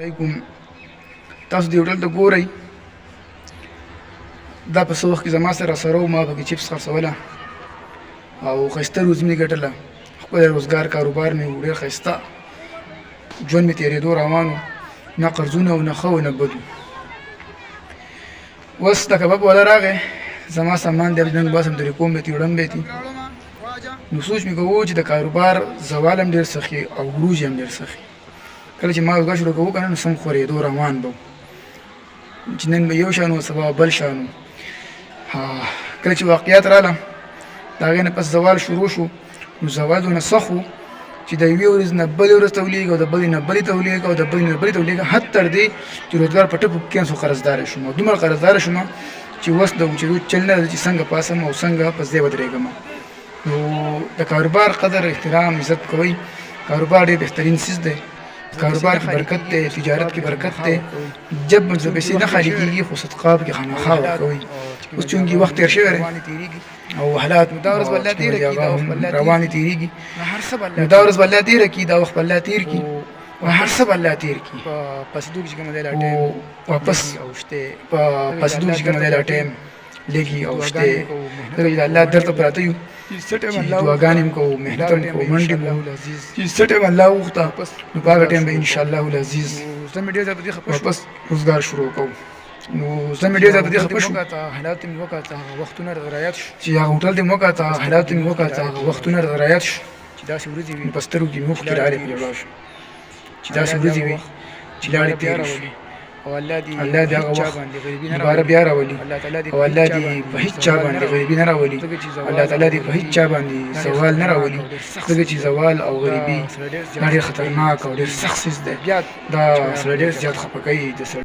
علیکم. تاسو دې هوټل ته ګورئ. دا په څه وخت کې زما سره و ما پکې چپس خرڅوله او ښایسته روزي مې ګټله. خپل روزګار کاروبار مې و، ډېر ښایسته ژوند مې تېرېدو روان و، نه قرضونه و نه ښه و نه بد و. اوس د کباب والا راغی، زما سامان دی نن باسم درې کوم دی وړم دی. نو سوچ مې کوو چې د کاروبار زوال هم ډېر سخي او عروج هم ډېر سخي. کله چې ما روزګار شروع کوو که نه نو سم خورېدو روان به چې نن به یو شان و سبا بل شان و. کله چې واقعیت راله د هغې نه پس زوال شروع شو، نو زوال دونه سخت و چې د یوې ورځې نه بلې ورځ ته ولېږه او د بلې نه بلې ته ولېږه او د بلې نه بلې ته ولېږه، حد تر دې چې روزګار په ټپو کې قرضداره شوم. او دومره قرضداره شوم چې اوس د اوچېدو چل نه ده چې څنګه پاسم او څنګه په ځای ودرېږم. نو د کاروبار قدر، احترام، عزت کوئ. کاروبار ډېر بهترین څیز دی. کاروبار کې برکت دی، تجارت کې برکت دی. جب مطلب پیسې نه خالي کېږي، خو صدقه پکې خامخا ورکوئ. اوس چونکې وخت تېر شوی دی او حالات روانې تېرېږي، نو دا ورځ به الله تېره کړي، دا وخت به الله تېر کړي او هر څه به الله تېر کړي. واپس په پسېدو کې چې کومه دی لا ټایم لږي او شته ځکه چې د الله در ته پراته یو چې دعاګانې هم کوو، محنت هم کوو، منډې هم کوو، چې څه ټایم الله وغوښته نو په هغه ټایم به انشاءالله العزیز واپس روزګار شروع کوو. نو زه مې ډېر زیات په دې خفه شوم چې هغه هوټل دې مې وکاته، حالات مې وکاته، وختونه راته رایاد شو نو په سترګو کې مې اوښکې راغلې په جوړا شو چې داسې ورځې وي چې لاړې تېرې شوې. الله دې هغه وخت دوباره بیا راولي او الله دې په هېڅ چا باندې غریبي نه راولي. الله تعالی دې په هېڅ چا باندې زوال نه راولي، ځکه چې زوال او غریبي دا ډېر خطرناک او ډېر سخت څیز دی. دا سره ډېر زیات خفه کوي.